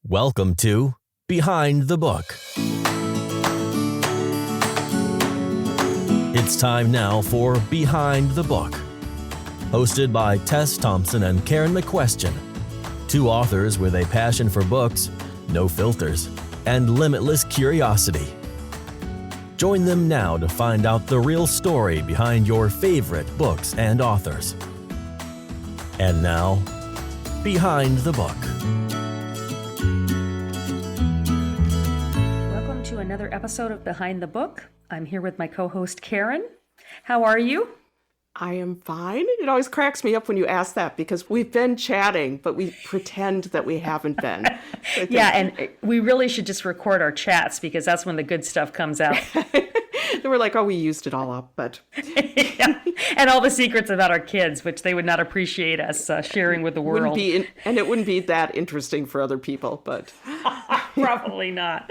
Welcome to Behind the Book. It's time now for Behind the Book, hosted by Tess Thompson and Karen McQuestion, two authors with a passion for books, no filters, and limitless curiosity. Join them now to find out the real story behind your favorite books and authors. And now, Behind the Book. Welcome to another episode of Behind the Book. I'm here with my co-host Karen. How are you? I am fine. It always cracks me up when you ask that because we've been chatting, but we pretend that we haven't been. Yeah, and we really should just record our chats because that's when the good stuff comes out. We're like, oh, we used it all up, but... Yeah. And all the secrets about our kids, which they would not appreciate us sharing with the world. And it wouldn't be that interesting for other people, but... Probably not.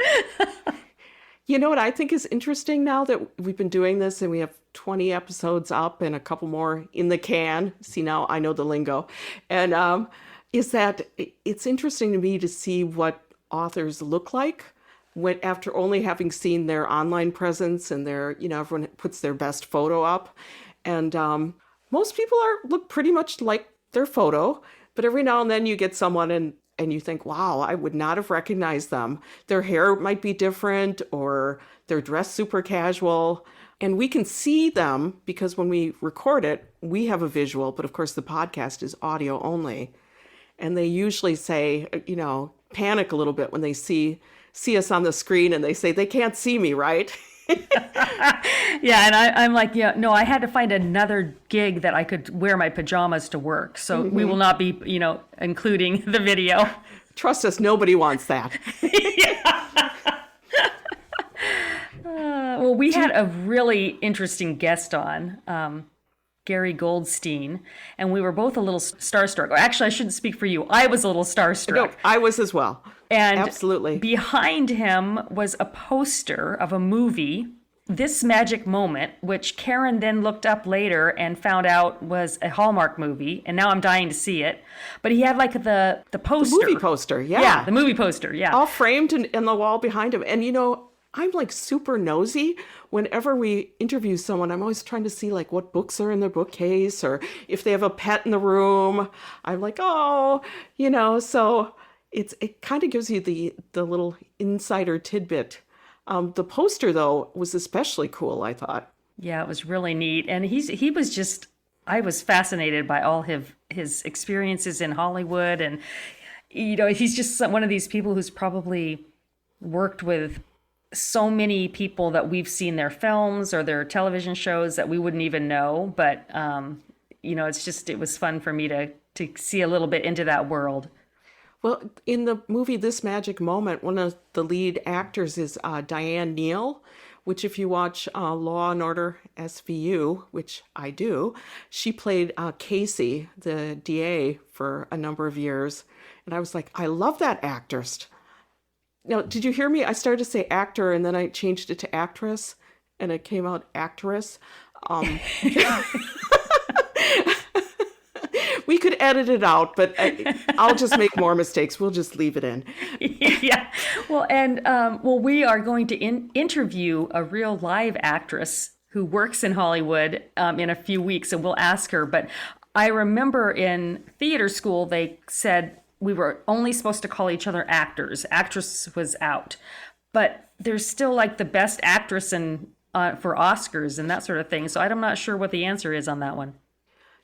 You know what I think is interesting now that we've been doing this and we have 20 episodes up and a couple more in the can. See, now I know the lingo. And is that it's interesting to me to see what authors look like after only having seen their online presence and everyone puts their best photo up. And most people look pretty much like their photo, but every now and then you get someone and you think, wow, I would not have recognized them. Their hair might be different or they're dressed super casual. And we can see them because when we record it, we have a visual, but of course the podcast is audio only. And they usually say, panic a little bit when they see us on the screen and they say, they can't see me, right? Yeah, and I'm like, yeah, no, I had to find another gig that I could wear my pajamas to work. So we will not be, including the video. Trust us, nobody wants that. Well, we had a really interesting guest on, Gary Goldstein, and we were both a little starstruck. Actually, I shouldn't speak for you. I was a little starstruck. No, I was as well. And absolutely. Behind him was a poster of a movie, This Magic Moment, which Karen then looked up later and found out was a Hallmark movie. And now I'm dying to see it. But he had like the poster. The movie poster, yeah. Yeah, the movie poster, yeah. All framed in the wall behind him. And I'm like super nosy. Whenever we interview someone, I'm always trying to see like what books are in their bookcase or if they have a pet in the room. I'm like, so it kind of gives you the little insider tidbit. The poster, though, was especially cool, I thought. Yeah, it was really neat. And I was fascinated by all his experiences in Hollywood. And, he's just one of these people who's probably worked with so many people that we've seen their films or their television shows that we wouldn't even know. But, it was fun for me to see a little bit into that world. Well, in the movie This Magic Moment, one of the lead actors is Diane Neal, which if you watch Law & Order SVU, which I do, she played Casey, the DA, for a number of years. And I was like, I love that actress. Now, did you hear me? I started to say actor, and then I changed it to actress, and it came out actress. We could edit it out, but I'll just make more mistakes. We'll just leave it in. Yeah. Well, and we are going to interview a real live actress who works in Hollywood in a few weeks, and we'll ask her. But I remember in theater school, they said we were only supposed to call each other actors. Actress was out. But there's still like the best actress for Oscars and that sort of thing. So I'm not sure what the answer is on that one.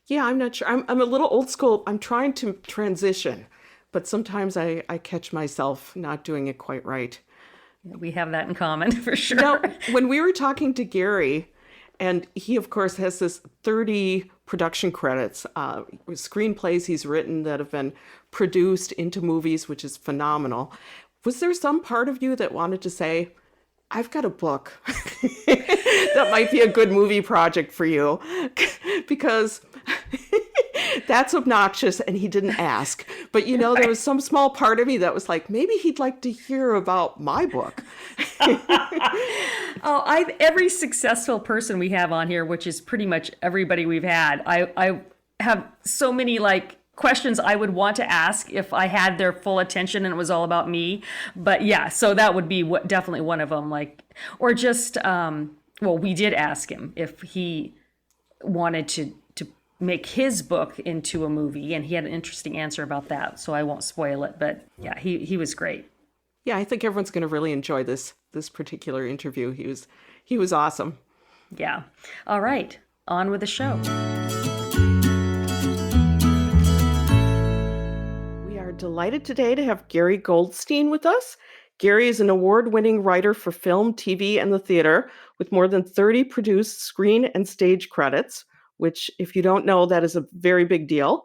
Yeah, I'm not sure. I'm a little old school. I'm trying to transition, but sometimes I catch myself not doing it quite right. We have that in common for sure. Now, when we were talking to Gary, and he, of course, has this 30 production credits, screenplays he's written that have been produced into movies, which is phenomenal. Was there some part of you that wanted to say, I've got a book that might be a good movie project for you? Because that's obnoxious and he didn't ask. But, there was some small part of me that was like, maybe he'd like to hear about my book. Every successful person we have on here, which is pretty much everybody we've had, I have so many questions I would want to ask if I had their full attention and it was all about me. But yeah, so that would be definitely one of them. Like, or just, well, we did ask him if he wanted to make his book into a movie, and he had an interesting answer about that. So I won't spoil it, but yeah, he was great. Yeah, I think everyone's going to really enjoy this particular interview. He was awesome. Yeah. All right, on with the show. We are delighted today to have Gary Goldstein with us. Gary is an award-winning writer for film, TV, and the theater with more than 30 produced screen and stage credits, which, if you don't know, that is a very big deal.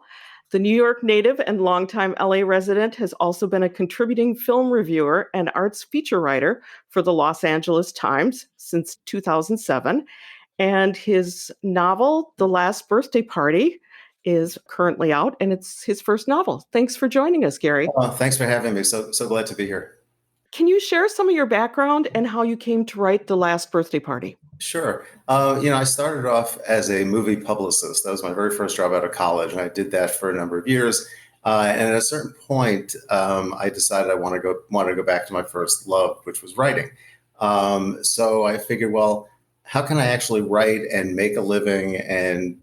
The New York native and longtime LA resident has also been a contributing film reviewer and arts feature writer for the Los Angeles Times since 2007. And his novel, The Last Birthday Party, is currently out, and it's his first novel. Thanks for joining us, Gary. Thanks for having me. So glad to be here. Can you share some of your background and how you came to write The Last Birthday Party? Sure. I started off as a movie publicist. That was my very first job out of college, and I did that for a number of years. And at a certain point, I decided I want to go back to my first love, which was writing. So I figured, well, how can I actually write and make a living and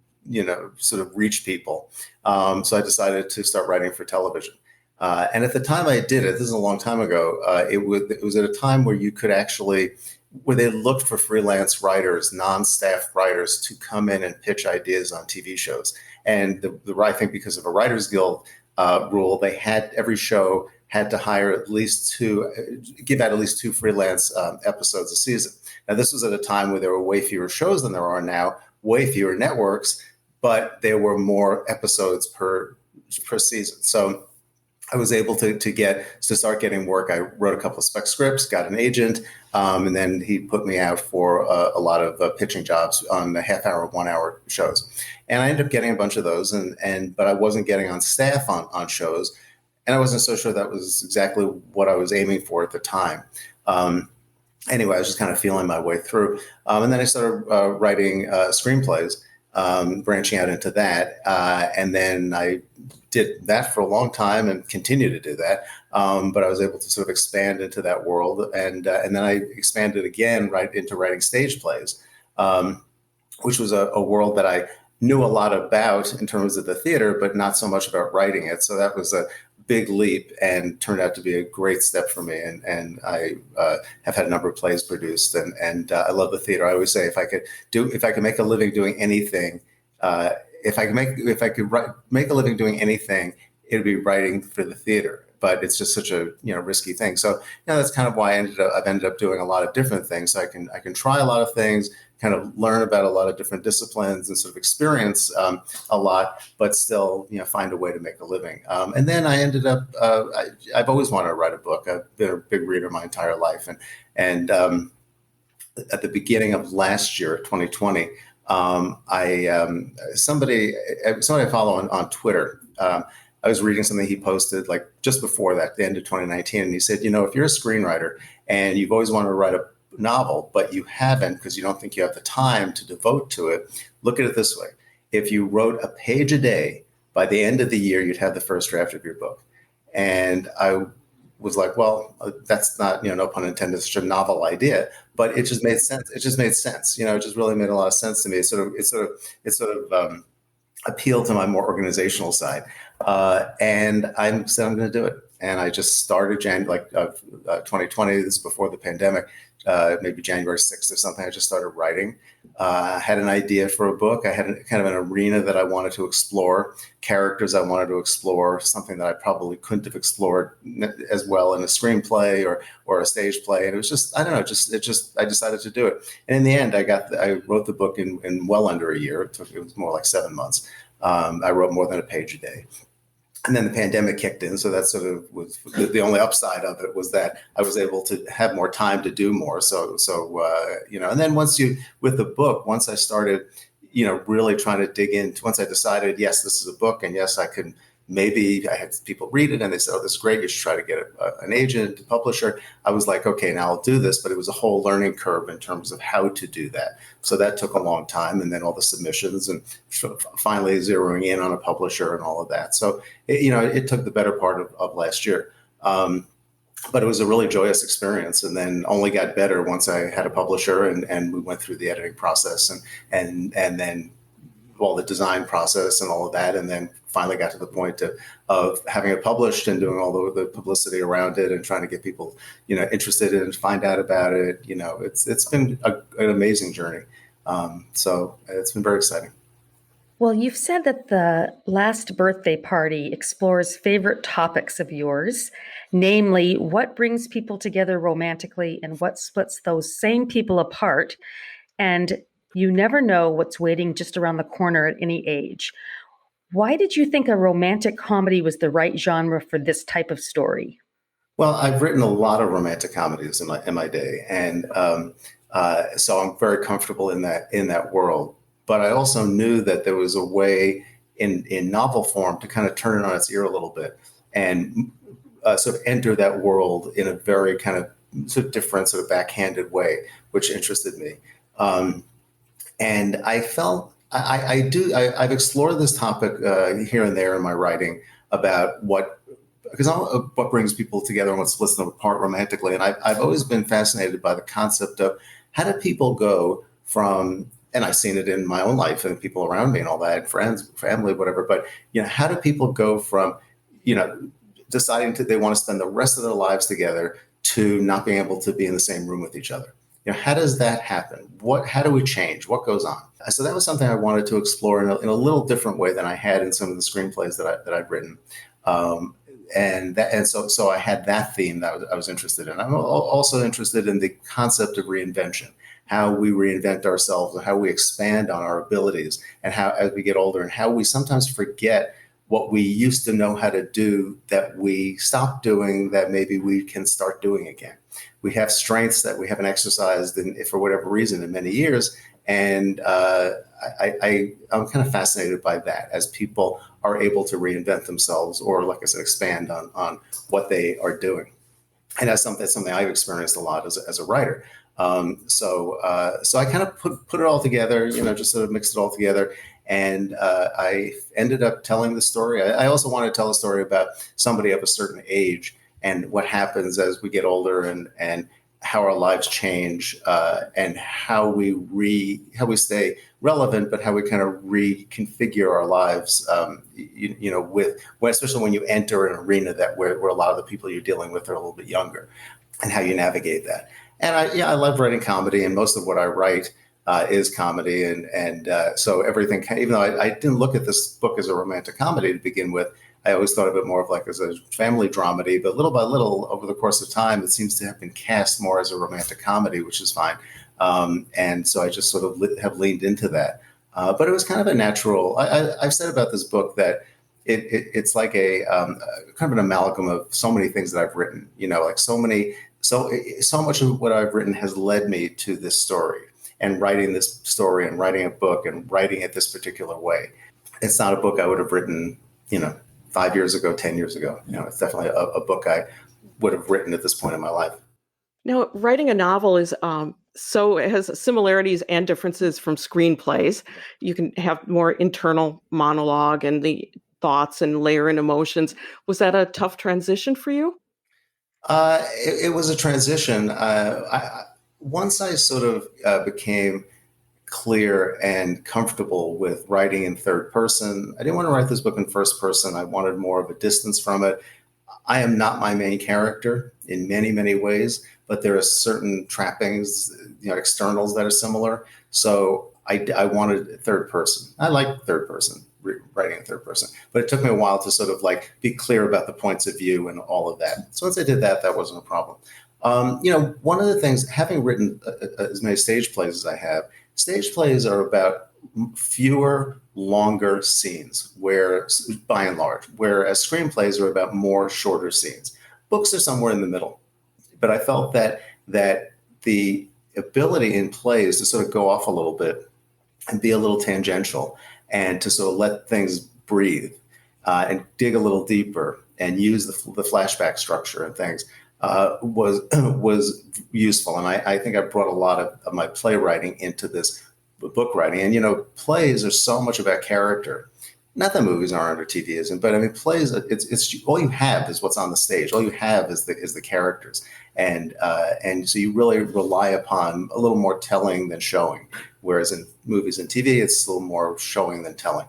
sort of reach people? So I decided to start writing for television. And at the time I did it, this is a long time ago, it was at a time where you could actually, where they looked for freelance writers, non-staff writers to come in and pitch ideas on TV shows. And I think because of a Writers Guild rule, every show had to hire give out at least two freelance episodes a season. Now, this was at a time where there were way fewer shows than there are now, way fewer networks, but there were more episodes per season. So I was able to start getting work. I wrote a couple of spec scripts, got an agent, and then he put me out for a lot of pitching jobs on the half-hour, 1-hour shows. And I ended up getting a bunch of those, but I wasn't getting on staff on shows, and I wasn't so sure that was exactly what I was aiming for at the time. Anyway, I was just kind of feeling my way through. And then I started writing screenplays, branching out into that. And then I did that for a long time and continue to do that. But I was able to sort of expand into that world. And then I expanded again right into writing stage plays, which was a world that I knew a lot about in terms of the theater, but not so much about writing it. So that was a big leap and turned out to be a great step for me. And I have had a number of plays produced, and I love the theater. I always say if I could make a living doing anything, if I could make a living doing anything, it'd be writing for the theater. But it's just such a risky thing. So that's kind of why I've ended up doing a lot of different things. So I can try a lot of things, kind of learn about a lot of different disciplines and sort of experience a lot, but still find a way to make a living. And then I ended up I've always wanted to write a book. I've been a big reader my entire life, and at the beginning of last year, 2020, somebody I follow on Twitter. I was reading something he posted like just before that, the end of 2019, and he said, if you're a screenwriter and you've always wanted to write a novel, but you haven't because you don't think you have the time to devote to it, look at it this way. If you wrote a page a day, by the end of the year, you'd have the first draft of your book. And I was like, well, that's not, no pun intended, such a novel idea, but it just made sense. It just made sense. It just really made a lot of sense to me. It sort of appealed to my more organizational side. And I said, I'm going to do it. And I just started 2020, this is before the pandemic, maybe January 6th or something. I just started writing. Had an idea for a book. I had kind of an arena that I wanted to explore, characters I wanted to explore, something that I probably couldn't have explored as well in a screenplay or a stage play. And it was just, I don't know, I decided to do it. And in the end, I wrote the book in well under a year. It was more like 7 months. I wrote more than a page a day. And then the pandemic kicked in. So that sort of was the only upside of it, was that I was able to have more time to do more. So and then with the book, once I started, really trying to dig in, once I decided, yes, this is a book, and yes, I can maybe I had people read it and they said, oh, this is great. You should try to get an agent, a publisher. I was like, okay, now I'll do this. But it was a whole learning curve in terms of how to do that. So that took a long time. And then all the submissions and finally zeroing in on a publisher and all of that. So, it took the better part of last year. But it was a really joyous experience, and then only got better once I had a publisher and we went through the editing process and then all the design process and all of that, and then finally got to the point of having it published and doing all the publicity around it and trying to get people, interested in it, find out about it. It's been an amazing journey. So it's been very exciting. Well, you've said that the last birthday party explores favorite topics of yours, namely what brings people together romantically and what splits those same people apart. And you never know what's waiting just around the corner at any age. Why did you think a romantic comedy was the right genre for this type of story? Well, I've written a lot of romantic comedies in my day, and so I'm very comfortable in that world. But I also knew that there was a way in novel form to kind of turn it on its ear a little bit and sort of enter that world in a very kind of sort of different, sort of backhanded way, which interested me. And I felt I've explored this topic here and there in my writing about what brings people together and what splits them apart romantically. And I've always been fascinated by the concept of how do people go from, and I've seen it in my own life and people around me and all that, friends, family, whatever. But, how do people go from, deciding they want to spend the rest of their lives together to not being able to be in the same room with each other? How does that happen? How do we change? What goes on? So that was something I wanted to explore in a little different way than I had in some of the screenplays that I'd written. So I had that theme that I was interested in. I'm also interested in the concept of reinvention, how we reinvent ourselves and how we expand on our abilities and how, as we get older, and how we sometimes forget what we used to know how to do that we stopped doing that maybe we can start doing again. We have strengths that we haven't exercised for whatever reason in many years. And I'm kind of fascinated by that as people are able to reinvent themselves or, like I said, expand on what they are doing. And that's something I've experienced a lot as a writer. So I kind of put it all together, just sort of mixed it all together. And I ended up telling the story. I also wanted to tell a story about somebody of a certain age and what happens as we get older and how our lives change and how we stay relevant, but how we kind of reconfigure our lives, especially when you enter an arena where a lot of the people you're dealing with are a little bit younger, and how you navigate that. And I love writing comedy, and most of what I write is comedy. And so everything, even though I didn't look at this book as a romantic comedy to begin with, I always thought of it more of like as a family dramedy, but little by little over the course of time, it seems to have been cast more as a romantic comedy, which is fine. And so I just sort of have leaned into that. But it was kind of a natural, I've said about this book that it's like a kind of an amalgam of so many things that I've written, like so much of what I've written has led me to this story and writing this story and writing a book and writing it this particular way. It's not a book I would have written, 5 years ago, 10 years ago. It's definitely a book I would have written at this point in my life. Now, writing a novel is it has similarities and differences from screenplays. You can have more internal monologue and the thoughts and layer in emotions. Was that a tough transition for you? It was a transition. Once I sort of became clear and comfortable with writing in third person, I didn't want to write this book in first person. I wanted more of a distance from it. I am not my main character in many, many ways, but there are certain trappings, externals that are similar. So I wanted third person. I like third person, writing in third person, but it took me a while to sort of like be clear about the points of view and all of that. So once I did that, that wasn't a problem. One of the things, having written as many stage plays as I have, stage plays are about fewer, longer scenes, where, by and large, whereas screenplays are about more shorter scenes. Books are somewhere in the middle. But I felt that the ability in plays to sort of go off a little bit and be a little tangential and to sort of let things breathe and dig a little deeper and use the flashback structure and things was useful. And I think I brought a lot of my playwriting into this book writing. And, plays are so much about character. Not that movies aren't or TV isn't, but I mean, plays, it's all you have is what's on the stage. All you have is the characters. And so you really rely upon a little more telling than showing. Whereas in movies and TV, it's a little more showing than telling.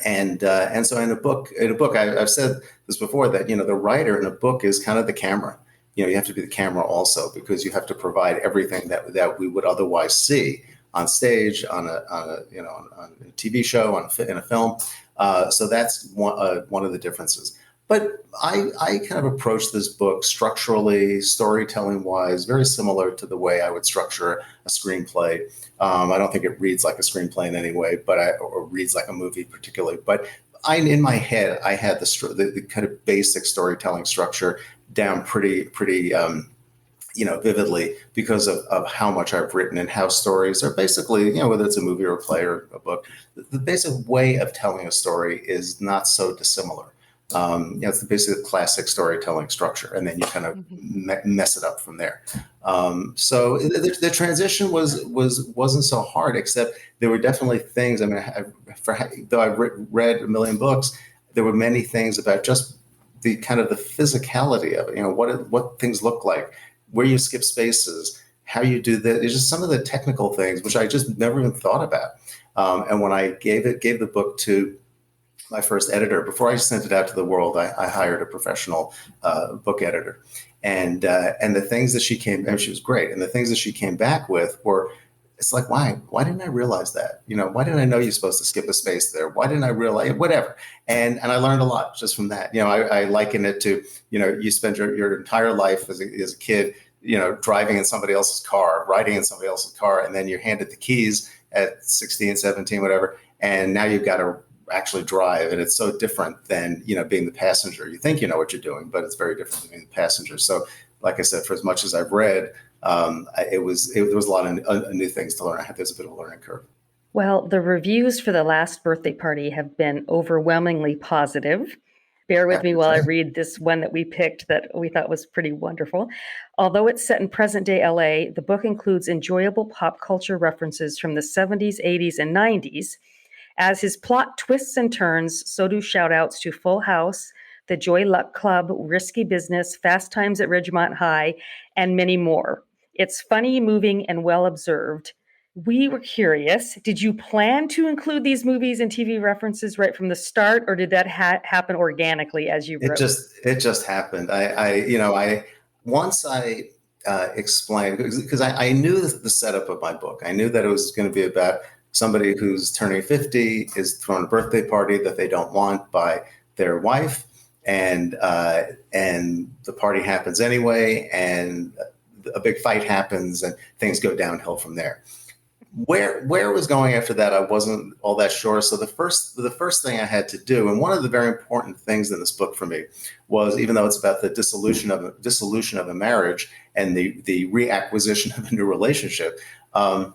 And so in a book, I've said this before, that, the writer in a book is kind of the camera. You have to be the camera also, because you have to provide everything that we would otherwise see on stage, on a TV show, in a film. So that's one of the differences. But I kind of approach this book structurally, storytelling wise, very similar to the way I would structure a screenplay. I don't think it reads like a screenplay in any way, or reads like a movie particularly. But in my head, I had the kind of basic storytelling structure down pretty vividly, because of how much I've written and how stories are basically, whether it's a movie or a play or a book, the basic way of telling a story is not so dissimilar. It's the basic classic storytelling structure, and then you kind of mess it up from there. So the transition wasn't so hard, except there were definitely things. I mean, though I've read a million books, there were many things about just the kind of the physicality of it. What things look like, where you skip spaces, how you do that. It's just some of the technical things which I just never even thought about. And when I gave the book to my first editor, before I sent it out to the world, I hired a professional book editor, and the things that she was great, and the things that she came back with were, it's like, why didn't I realize that? Why didn't I know you're supposed to skip a space there? Why didn't I realize whatever? And I learned a lot just from that. I liken it to, you spend your entire life as a kid, driving in somebody else's car, riding in somebody else's car, and then you're handed the keys at 16, 17, whatever, and now you've got to actually drive, and it's so different than being the passenger. You think you know what you're doing, but it's very different than being the passenger. So, like I said, for as much as I've read, there was a lot of new things to learn. There's a bit of a learning curve. Well, the reviews for The Last Birthday Party have been overwhelmingly positive. Bear with me while I read this one that we picked that we thought was pretty wonderful. Although it's set in present-day LA, the book includes enjoyable pop culture references from the 70s, 80s, and 90s. As his plot twists and turns, so do shout-outs to Full House, The Joy Luck Club, Risky Business, Fast Times at Ridgemont High, and many more. It's funny, moving, and well-observed. We were curious, did you plan to include these movies and TV references right from the start, or did that happen organically as you wrote? It just happened. Once I explained, because I knew the setup of my book. I knew that it was going to be about somebody who's turning 50 is throwing a birthday party that they don't want by their wife, and the party happens anyway, and a big fight happens, and things go downhill from there. Where it was going after that, I wasn't all that sure. So the first thing I had to do, and one of the very important things in this book for me, was, even though it's about the dissolution of a marriage and the reacquisition of a new relationship, it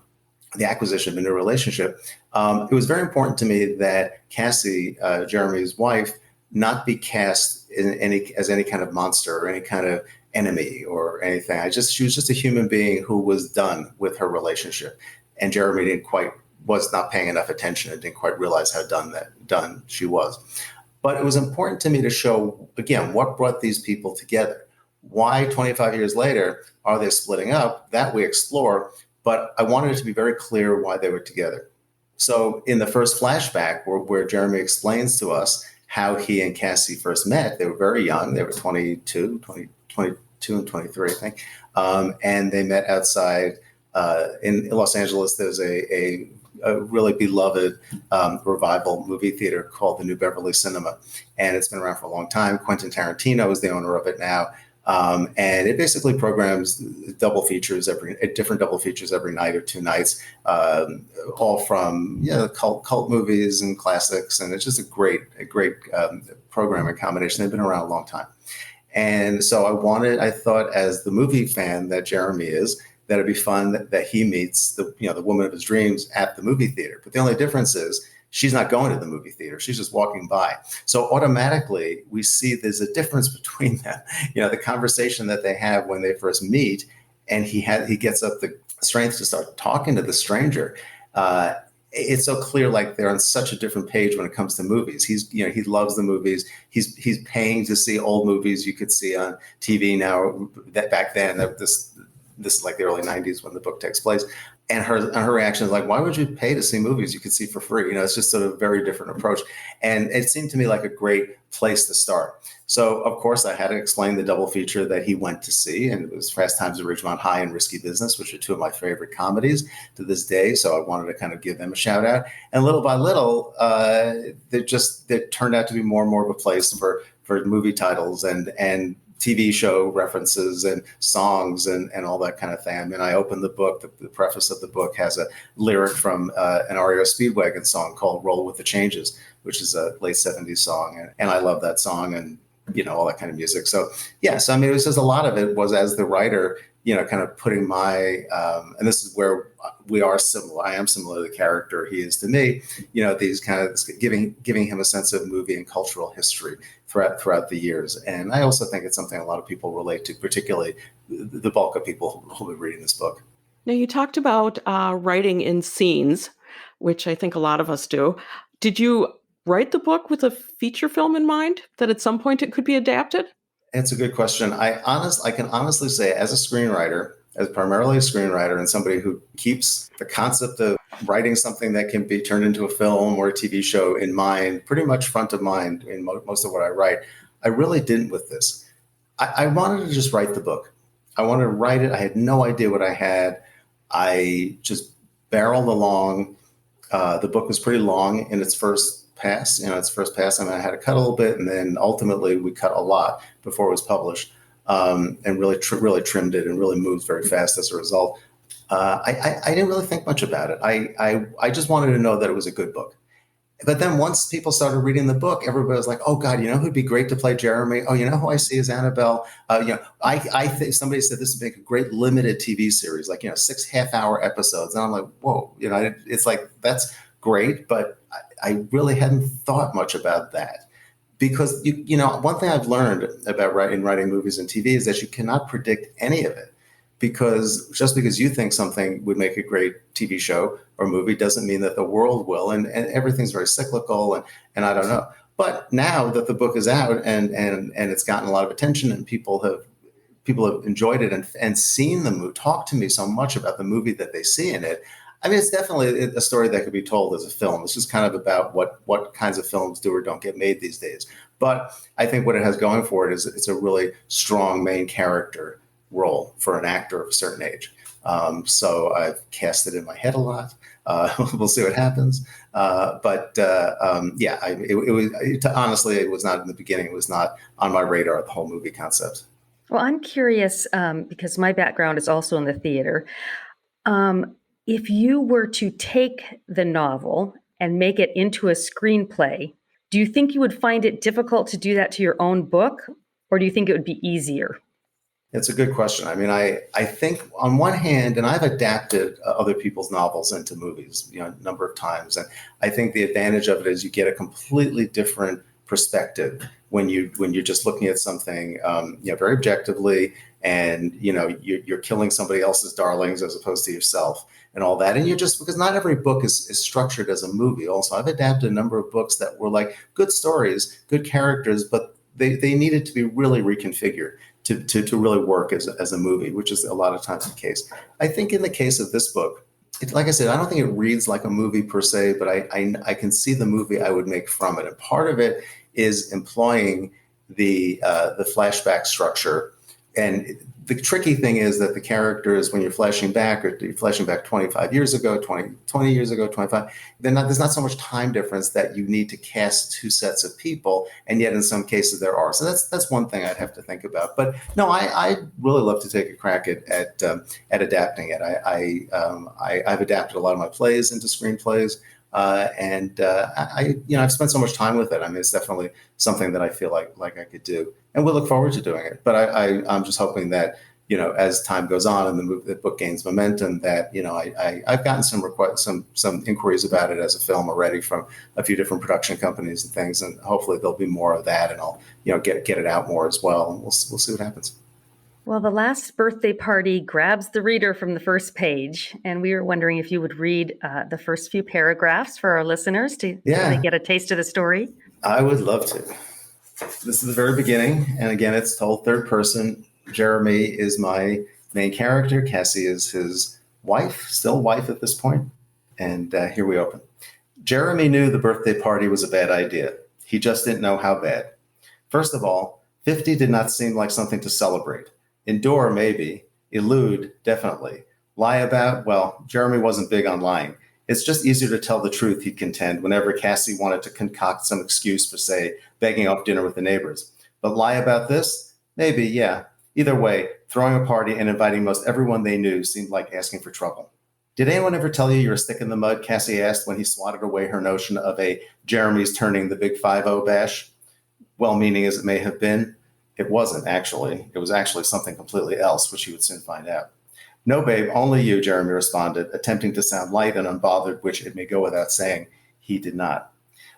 was very important to me that Cassie, Jeremy's wife, not be cast as any kind of monster or any kind of enemy or anything. She was just a human being who was done with her relationship. And Jeremy was not paying enough attention and didn't quite realize how done she was. But it was important to me to show, again, what brought these people together. Why 25 years later are they splitting up? That we explore, but I wanted it to be very clear why they were together. So in the first flashback where Jeremy explains to us how he and Cassie first met, they were very young. They were 22 and 23, I think. And they met outside in Los Angeles. There's a really beloved revival movie theater called the New Beverly Cinema. And it's been around for a long time. Quentin Tarantino is the owner of it now. And it basically programs different double features every night or 2 nights, all from cult movies and classics. And it's just a great programming combination. They've been around a long time. And so I thought, as the movie fan that Jeremy is, that it'd be fun that he meets the woman of his dreams at the movie theater. But the only difference is she's not going to the movie theater. She's just walking by. So automatically we see there's a difference between them. The conversation that they have when they first meet, and he gets up the strength to start talking to the stranger. It's so clear, like they're on such a different page when it comes to movies. He loves the movies. He's paying to see old movies you could see on TV now. That back then, this is like the early 90s when the book takes place. And her reaction is like, why would you pay to see movies you could see for free? It's just sort of a very different approach. And it seemed to me like a great place to start. So, of course, I had to explain the double feature that he went to see. And it was Fast Times at Ridgemont High and Risky Business, which are two of my favorite comedies to this day. So I wanted to kind of give them a shout out. And little by little, they turned out to be more and more of a place for movie titles and TV show references and songs and all that kind of thing. I mean, I opened the book, the preface of the book has a lyric from an REO Speedwagon song called Roll With the Changes, which is a late 70s song. And I love that song and, all that kind of music. So, yes, I mean, it was just a lot of it was as the writer, kind of putting my, and this is where we are similar. I am similar to the character he is to me, these kind of giving him a sense of movie and cultural history throughout the years. And I also think it's something a lot of people relate to, particularly the bulk of people who will be reading this book. Now, you talked about writing in scenes, which I think a lot of us do. Did you write the book with a feature film in mind, that at some point it could be adapted? It's a good question. I can honestly say, as a screenwriter, as primarily a screenwriter and somebody who keeps the concept of writing something that can be turned into a film or a TV show in mind, pretty much front of mind in most of what I write, I really didn't with this. I wanted to just write the book. I wanted to write it. I had no idea what I had. I just barreled along. The book was pretty long in its first pass. I mean, I had to cut a little bit, and then ultimately we cut a lot before it was published, and really trimmed it and really moved very fast as a result. I didn't really think much about it. I just wanted to know that it was a good book. But then once people started reading the book, everybody was like, "Oh God, who'd be great to play Jeremy? Oh, who I see is Annabelle." I think somebody said this would make a great limited TV series, like 6 half-hour episodes, and I'm like, "Whoa!" It's like that's great, but I really hadn't thought much about that. Because one thing I've learned about writing movies and TV is that you cannot predict any of it, because just because you think something would make a great TV show or movie doesn't mean that the world will, and everything's very cyclical, and I don't know. But now that the book is out and it's gotten a lot of attention and people have enjoyed it and seen the movie, talk to me so much about the movie that they see in it. I mean, it's definitely a story that could be told as a film. It's just kind of about what kinds of films do or don't get made these days. But I think what it has going for it is it's a really strong main character role for an actor of a certain age. So I've cast it in my head a lot. We'll see what happens. Honestly, it was not in the beginning. It was not on my radar, the whole movie concept. Well, I'm curious because my background is also in the theater. If you were to take the novel and make it into a screenplay, do you think you would find it difficult to do that to your own book, or do you think it would be easier? It's a good question. I mean, I think on one hand, and I've adapted other people's novels into movies, a number of times, and I think the advantage of it is you get a completely different perspective when you're just looking at something, very objectively, and you're killing somebody else's darlings as opposed to yourself and all that. And because not every book is structured as a movie. Also, I've adapted a number of books that were like good stories, good characters, but they needed to be really reconfigured to really work as a movie, which is a lot of times the case. I think in the case of this book, like I said, I don't think it reads like a movie per se, but I can see the movie I would make from it. And part of it is employing the flashback structure. And the tricky thing is that the characters, when you're flashing back, or you're flashing back 25 years ago, 20 years ago, 25, there's not so much time difference that you need to cast two sets of people. And yet in some cases there are. So that's one thing I'd have to think about. But no, I really love to take a crack at adapting it. I've adapted a lot of my plays into screenplays. I've spent so much time with it. I mean, it's definitely something that I feel like I could do, and we look forward to doing it. But I'm just hoping that as time goes on and the book gains momentum, that I've gotten some inquiries about it as a film already from a few different production companies and things, and hopefully there'll be more of that, and I'll get it out more as well, and we'll see what happens. Well, the last birthday party grabs the reader from the first page, and we were wondering if you would read the first few paragraphs for our listeners to really get a taste of the story. I would love to. This is the very beginning, and again, it's told third person. Jeremy is my main character. Cassie is his wife, still wife at this point. And here we open. Jeremy knew the birthday party was a bad idea. He just didn't know how bad. First of all, 50 did not seem like something to celebrate. Endure, maybe. Elude, definitely. Lie about, well, Jeremy wasn't big on lying. It's just easier to tell the truth, he'd contend, whenever Cassie wanted to concoct some excuse for, say, begging off dinner with the neighbors. But lie about this? Maybe, yeah. Either way, throwing a party and inviting most everyone they knew seemed like asking for trouble. Did anyone ever tell you you're a stick in the mud? Cassie asked when he swatted away her notion of a Jeremy's turning the big 5-0 bash. Well-meaning as it may have been, it wasn't actually. It was actually something completely else, which he would soon find out. No, babe, only you, Jeremy responded, attempting to sound light and unbothered, which it may go without saying, he did not.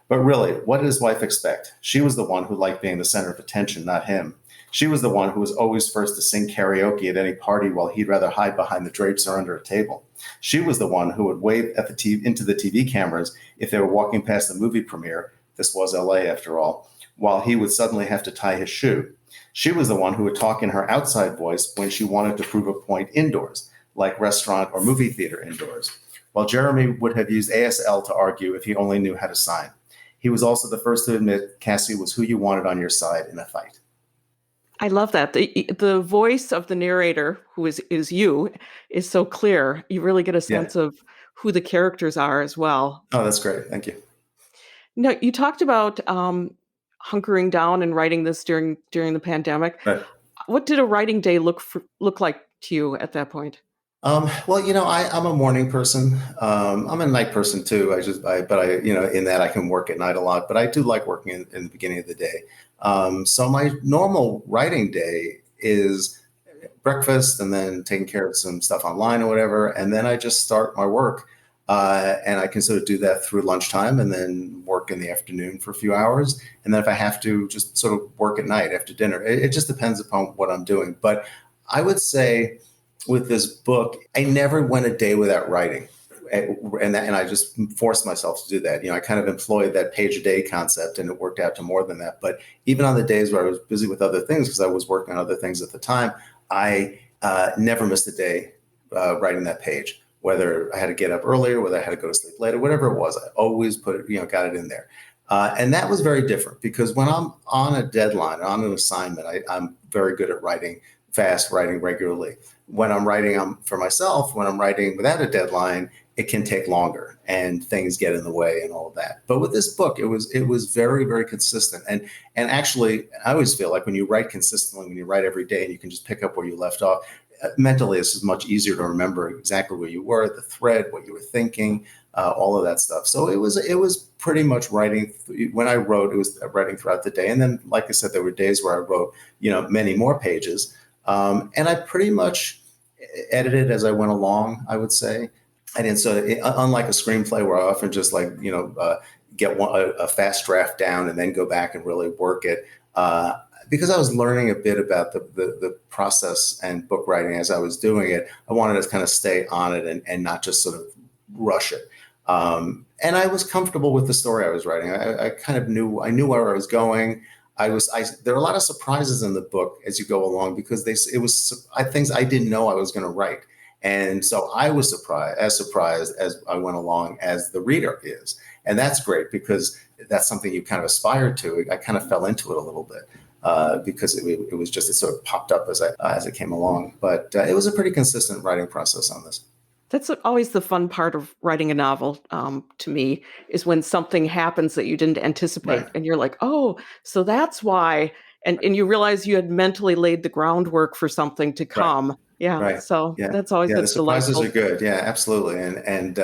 But really, what did his wife expect? She was the one who liked being the center of attention, not him. She was the one who was always first to sing karaoke at any party while he'd rather hide behind the drapes or under a table. She was the one who would wave at into the TV cameras if they were walking past the movie premiere, this was LA after all, while he would suddenly have to tie his shoe. She was the one who would talk in her outside voice when she wanted to prove a point indoors, like restaurant or movie theater indoors, while Jeremy would have used ASL to argue if he only knew how to sign. He was also the first to admit Cassie was who you wanted on your side in a fight. I love that. The voice of the narrator, who is you, is so clear. You really get a sense of who the characters are as well. Oh, that's great. Thank you. Now, you talked about hunkering down and writing this during the pandemic. Right. What did a writing day look like to you at that point? Well, I'm a morning person. I'm a night person too. In that I can work at night a lot, but I do like working in the beginning of the day. So my normal writing day is breakfast and then taking care of some stuff online or whatever. And then I just start my work. And I can sort of do that through lunchtime and then work in the afternoon for a few hours. And then if I have to, just sort of work at night after dinner. It just depends upon what I'm doing. But I would say with this book, I never went a day without writing. And I just forced myself to do that. I kind of employed that page a day concept, and it worked out to more than that. But even on the days where I was busy with other things, because I was working on other things at the time, I never missed a day writing that page. Whether I had to get up earlier, whether I had to go to sleep later, whatever it was, I always put it, got it in there. And that was very different because when I'm on a deadline, on an assignment, I'm very good at writing fast, writing regularly. When I'm writing for myself, when I'm writing without a deadline, it can take longer and things get in the way and all of that. But with this book, it was very, very consistent. And actually, I always feel like when you write consistently, when you write every day and you can just pick up where you left off, mentally, it's just much easier to remember exactly where you were, the thread, what you were thinking, all of that stuff. So it was pretty much writing. When I wrote, it was writing throughout the day. And then, like I said, there were days where I wrote, many more pages. And I pretty much edited as I went along, I would say. And so unlike a screenplay where I often just get a fast draft down and then go back and really work it, because I was learning a bit about the process and book writing as I was doing it, I wanted to kind of stay on it and not just sort of rush it. And I was comfortable with the story I was writing. I kind of knew where I was going. There are a lot of surprises in the book as you go along because things I didn't know I was going to write. And so I was surprised as I went along as the reader is. And that's great because that's something you kind of aspire to. I kind of fell into it a little bit because it sort of popped up as it came along. But it was a pretty consistent writing process on this. That's always the fun part of writing a novel, to me, is when something happens that you didn't anticipate. Right. And you're like, oh, so that's why. And you realize you had mentally laid the groundwork for something to come. Right. Yeah. Right. So that's always the surprises are good. Yeah, absolutely. And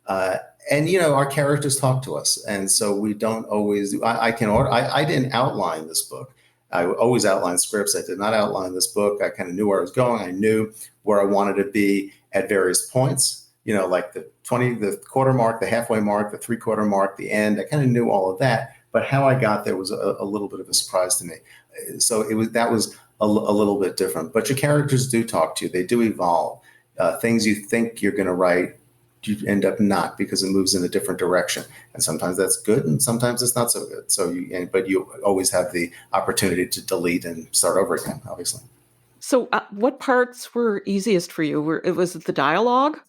our characters talk to us. And so we don't always, I didn't outline this book. I always outline scripts. I did not outline this book. I kind of knew where I was going. I knew where I wanted to be at various points, like the quarter mark, the halfway mark, the 3/4 mark, the end. I kind of knew all of that, but how I got there was a little bit of a surprise to me. So that was a little bit different, but your characters do talk to you. They do evolve. Things you think you're going to write, you end up not, because it moves in a different direction. And sometimes that's good, and sometimes it's not so good. But you always have the opportunity to delete and start over again, obviously. So what parts were easiest for you? Was it the dialogue?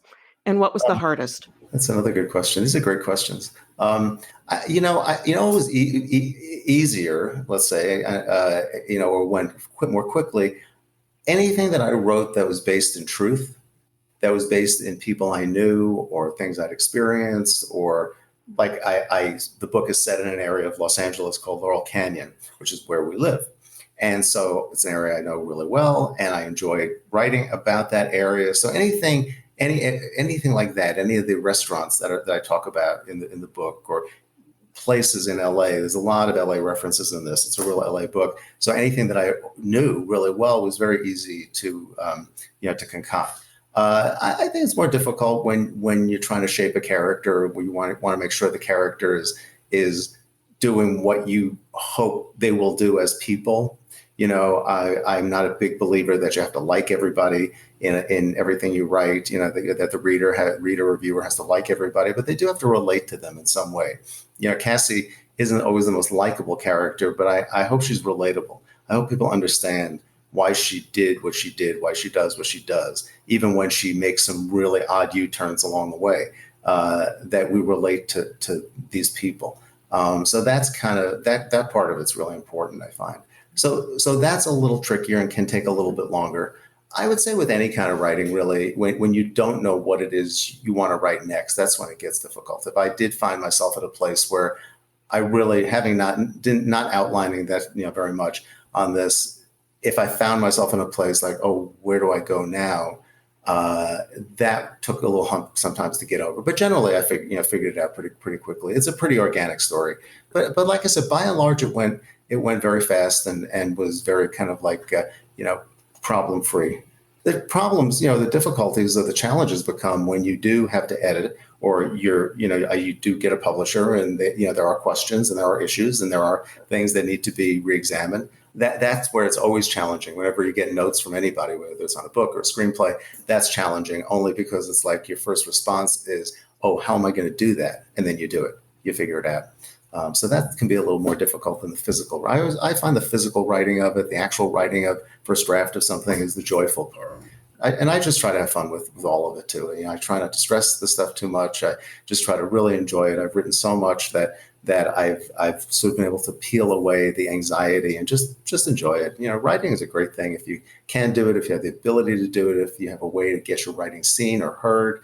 And what was the hardest? That's another good question. These are great questions. It was easier, let's say, or went more quickly. Anything that I wrote that was based in truth, that was based in people I knew or things I'd experienced, or like the book is set in an area of Los Angeles called Laurel Canyon, which is where we live. And so it's an area I know really well, and I enjoy writing about that area. So anything like that, any of the restaurants that I talk about in the book, or places in LA, there's a lot of LA references in this. It's a real LA book. So anything that I knew really well was very easy to concoct. I think it's more difficult when you're trying to shape a character, where you want to make sure the character is doing what you hope they will do as people. I'm not a big believer that you have to like everybody in everything you write, that the reader reviewer has to like everybody, but they do have to relate to them in some way. Cassie isn't always the most likable character, but I hope she's relatable. I hope people understand why she did what she did, why she does what she does, even when she makes some really odd U-turns along the way, that we relate to these people. So that's kind of that part of it's really important, I find. So that's a little trickier and can take a little bit longer. I would say with any kind of writing, really, when you don't know what it is you want to write next, that's when it gets difficult. If I did find myself at a place where I really, having not outlining that very much on this, if I found myself in a place like, oh, where do I go now? That took a little hump sometimes to get over. But generally, I figured it out pretty quickly. It's a pretty organic story. But like I said, by and large, it went very fast and was very kind of like, problem free. The problems, the difficulties or the challenges become when you do have to edit, or you do get a publisher, and there are questions and there are issues and there are things that need to be reexamined. That's where it's always challenging. Whenever you get notes from anybody, whether it's on a book or a screenplay, that's challenging only because it's like your first response is, oh, how am I going to do that? And then you do it. You figure it out. So that can be a little more difficult than the physical. I find the physical writing of it, the actual writing of first draft of something, is the joyful part. I just try to have fun with all of it too. I try not to stress the stuff too much. I just try to really enjoy it. I've written so much that I've sort of been able to peel away the anxiety and just enjoy it. Writing is a great thing if you can do it, if you have the ability to do it, if you have a way to get your writing seen or heard.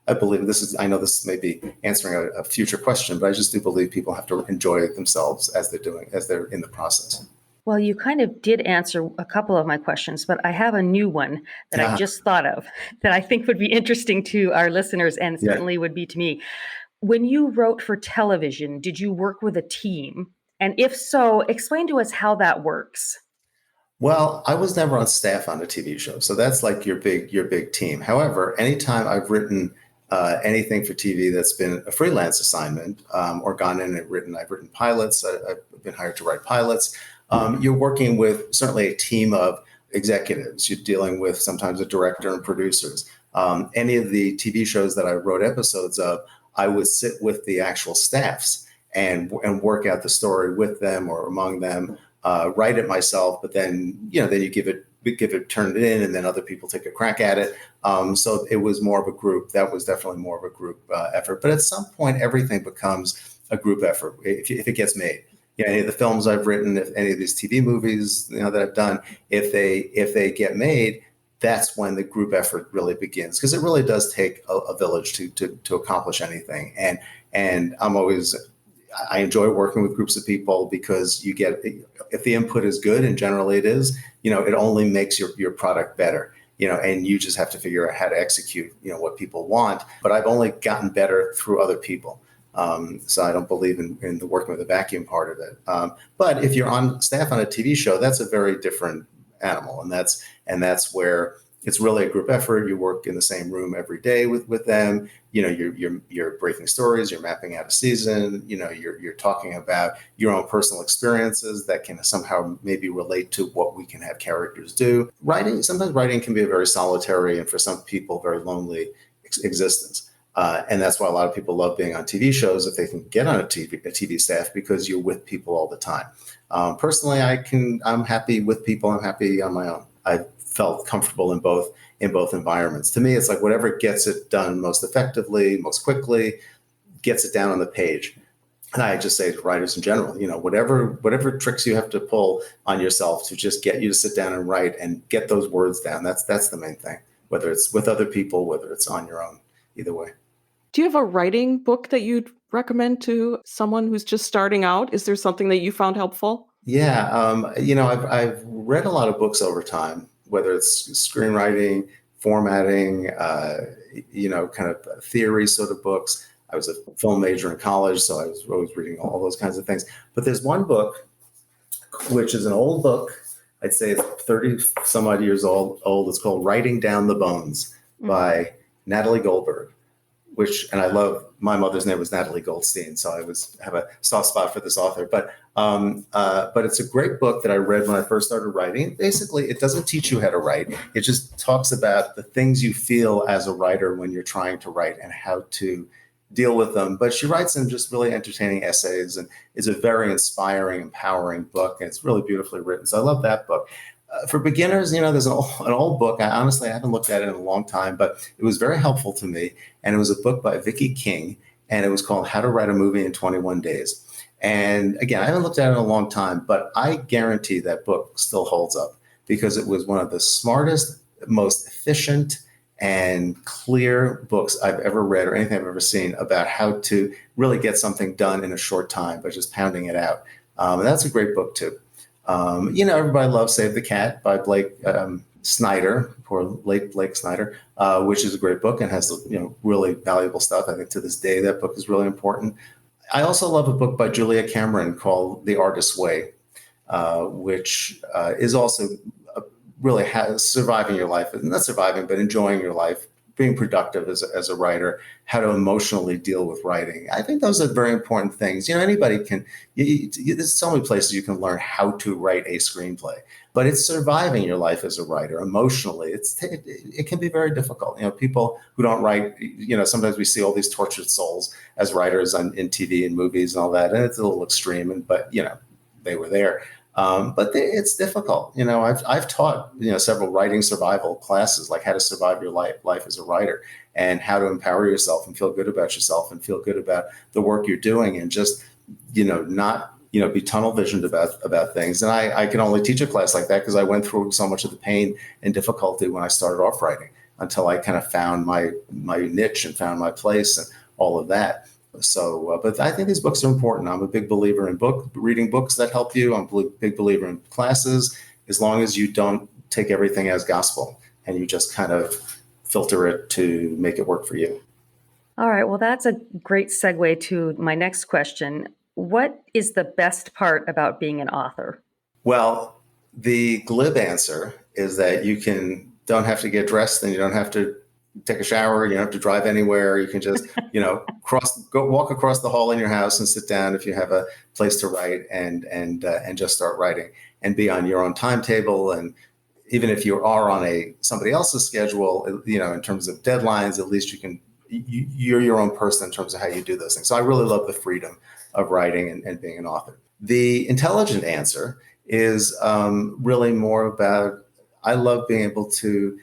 I believe I know this may be answering a future question, but I just do believe people have to enjoy themselves as they're in the process. Well, you kind of did answer a couple of my questions, but I have a new one that I just thought of that I think would be interesting to our listeners, and certainly would be to me. When you wrote for television, did you work with a team? And if so, explain to us how that works. Well, I was never on staff on a TV show, so that's like your big team. However, anytime I've written anything for TV that's been a freelance assignment, or gone in and I've written pilots. I've been hired to write pilots. You're working with certainly a team of executives. You're dealing with sometimes a director and producers. Any of the TV shows that I wrote episodes of, I would sit with the actual staffs and work out the story with them or among them, write it myself, but then you give it, turn it in, and then other people take a crack at it. So it was more of a group. That was definitely more of a group effort. But at some point, everything becomes a group effort if it gets made. Any of the films I've written, if any of these TV movies that I've done, if they get made, that's when the group effort really begins, because it really does take a village to accomplish anything. And I enjoy working with groups of people, because if the input is good, and generally it is, it only makes your product better, and you just have to figure out how to execute, what people want. But I've only gotten better through other people. So I don't believe in the working with a vacuum part of it. But if you're on staff on a TV show, that's a very different animal, and that's where it's really a group effort. You work in the same room every day with them. You're breaking stories. You're mapping out a season. You're talking about your own personal experiences that can somehow maybe relate to what we can have characters do. Sometimes writing can be a very solitary and for some people very lonely existence. And that's why a lot of people love being on TV shows if they can get on a TV staff, because you're with people all the time. Personally, I'm happy with people. I'm happy on my own. I felt comfortable in both environments. To me, it's like whatever gets it done most effectively, most quickly, gets it down on the page. And I just say to writers in general, whatever tricks you have to pull on yourself to just get you to sit down and write and get those words down. That's the main thing, whether it's with other people, whether it's on your own, either way. Do you have a writing book that you'd recommend to someone who's just starting out? Is there something that you found helpful? Yeah, I've read a lot of books over time, whether it's screenwriting, formatting, kind of theory sort of books. I was a film major in college, so I was always reading all those kinds of things. But there's one book, which is an old book. I'd say it's 30 some odd years old. It's called Writing Down the Bones by Natalie Goldberg. And I love, my mother's name was Natalie Goldstein, so I have a soft spot for this author. But it's a great book that I read when I first started writing. Basically, it doesn't teach you how to write. It just talks about the things you feel as a writer when you're trying to write and how to deal with them. But she writes them just really entertaining essays, and it's a very inspiring, empowering book, and it's really beautifully written. So I love that book. For beginners, there's an old book. I haven't looked at it in a long time, but it was very helpful to me. And it was a book by Viki, and it was called How to Write a Movie in 21 Days. And again, I haven't looked at it in a long time, but I guarantee that book still holds up because it was one of the smartest, most efficient, and clear books I've ever read or anything I've ever seen about how to really get something done in a short time by just pounding it out. And that's a great book too. Everybody loves Save the Cat by Blake Snyder, poor late Blake Snyder, which is a great book and has really valuable stuff. I think to this day that book is really important. I also love a book by Julia Cameron called The Artist's Way, which is also really surviving your life, not surviving, but enjoying your life, being productive as a writer, how to emotionally deal with writing. I think those are very important things. Anybody can, there's so many places you can learn how to write a screenplay, but it's surviving your life as a writer emotionally. It can be very difficult. People who don't write, sometimes we see all these tortured souls as writers in TV and movies and all that, and it's a little extreme, but they were there. But it's difficult. I've taught, several writing survival classes, like how to survive your life as a writer and how to empower yourself and feel good about yourself and feel good about the work you're doing and just, not, be tunnel visioned about things. And I can only teach a class like that because I went through so much of the pain and difficulty when I started off writing until I kind of found my niche and found my place and all of that. So, but I think these books are important. I'm a big believer in reading books that help you. I'm a big believer in classes, as long as you don't take everything as gospel and you just kind of filter it to make it work for you. All right. Well, that's a great segue to my next question. What is the best part about being an author? Well, the glib answer is that you don't have to get dressed and you don't have to take a shower. You don't have to drive anywhere. You can just, walk across the hall in your house and sit down if you have a place to write and just start writing and be on your own timetable. And even if you are on somebody else's schedule, in terms of deadlines, at least you're your own person in terms of how you do those things. So I really love the freedom of writing and being an author. The intelligent answer is really more about, I love being able to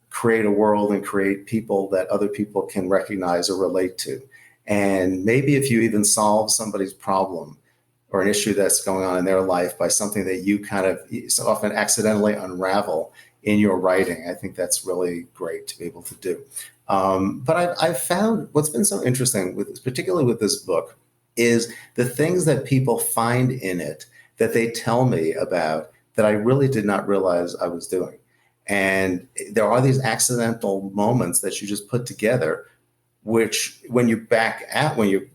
create a world and create people that other people can recognize or relate to. And maybe if you even solve somebody's problem or an issue that's going on in their life by something that you kind of so often accidentally unravel in your writing, I think that's really great to be able to do. But I've found what's been so interesting, particularly with this book, is the things that people find in it that they tell me about that I really did not realize I was doing. And there are these accidental moments that you just put together which when you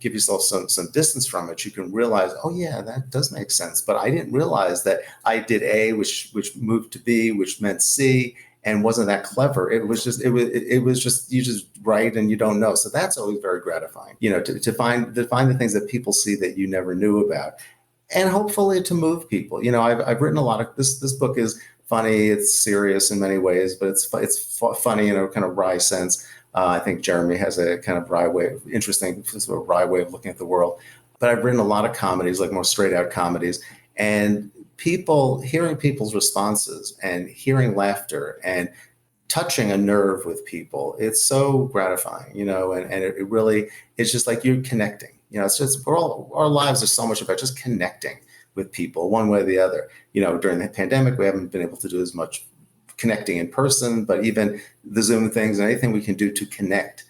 give yourself some distance from it, you can realize, oh yeah, that does make sense. But I didn't realize that I did A, which moved to B, which meant C, and wasn't that clever. It was just you just write and you don't know. So that's always very gratifying, to find the things that people see that you never knew about, and hopefully to move people. I've written a lot of this book is funny, it's serious in many ways, but it's funny in a kind of wry sense. I think Jeremy has a kind of interesting sort of wry way of looking at the world. But I've written a lot of comedies, like more straight out comedies, and hearing people's responses and hearing laughter and touching a nerve with people, it's so gratifying, and it really, it's just like you're connecting. It's just, our lives are so much about just connecting with people one way or the other. During the pandemic, we haven't been able to do as much connecting in person, but even the Zoom things and anything we can do to connect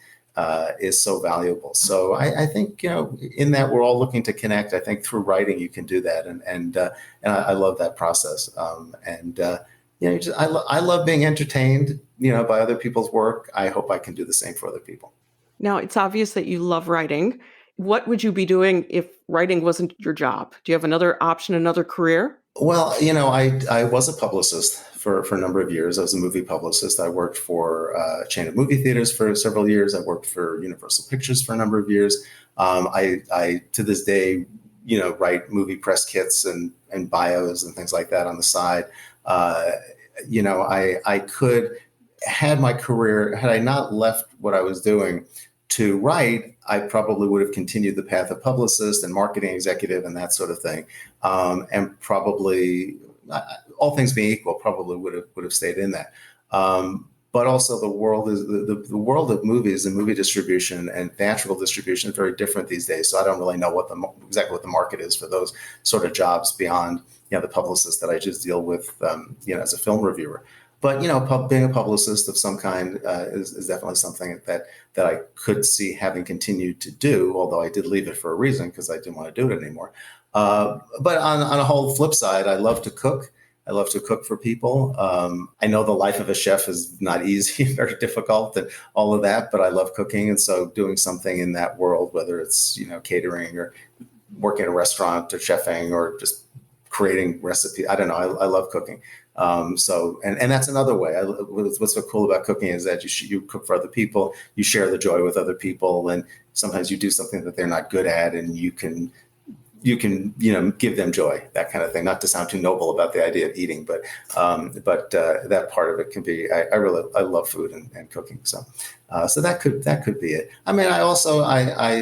is so valuable. So I think, in that we're all looking to connect. I think through writing you can do that, and I love that process. I love being entertained, by other people's work. I hope I can do the same for other people. Now, it's obvious that you love writing. What would you be doing if writing wasn't your job? Do you have another option, another career? Well, I was a publicist for a number of years. I was a movie publicist. I worked for a chain of movie theaters for several years. I worked for Universal Pictures for a number of years. I to this day, write movie press kits and bios and things like that on the side. I could had my career, had I not left what I was doing to write, I probably would have continued the path of publicist and marketing executive and that sort of thing. And probably, all things being equal, probably would have stayed in that. But also the world world of movies and movie distribution and theatrical distribution is very different these days. So I don't really know exactly what the market is for those sort of jobs beyond, the publicist that I just deal with, as a film reviewer. But, being a publicist of some kind is definitely something that I could see having continued to do, although I did leave it for a reason because I didn't want to do it anymore. But on a whole flip side, I love to cook. I love to cook for people. I know the life of a chef is not easy, very difficult and all of that, but I love cooking. And so doing something in that world, whether it's, catering or working in a restaurant or chefing or just creating recipes, I don't know. I love cooking. So that's another way. What's so cool about cooking is that you cook for other people, you share the joy with other people, and sometimes you do something that they're not good at, and you can give them joy, that kind of thing. Not to sound too noble about the idea of eating, but that part of it can be. I love food and cooking. So that could be it. I mean,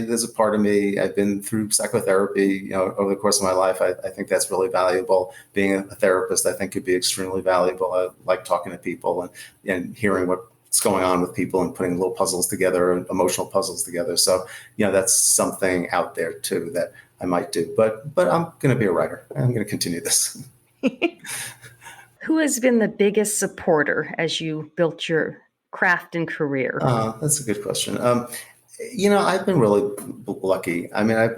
there's a part of me. I've been through psychotherapy, over the course of my life. I think that's really valuable. Being a therapist, I think, could be extremely valuable. I like talking to people and hearing what's going on with people and putting little puzzles together, emotional puzzles together. So, that's something out there too that I might do, but I'm going to be a writer. I'm going to continue this. Who has been the biggest supporter as you built your craft and career? That's a good question. I've been really lucky. I mean, I've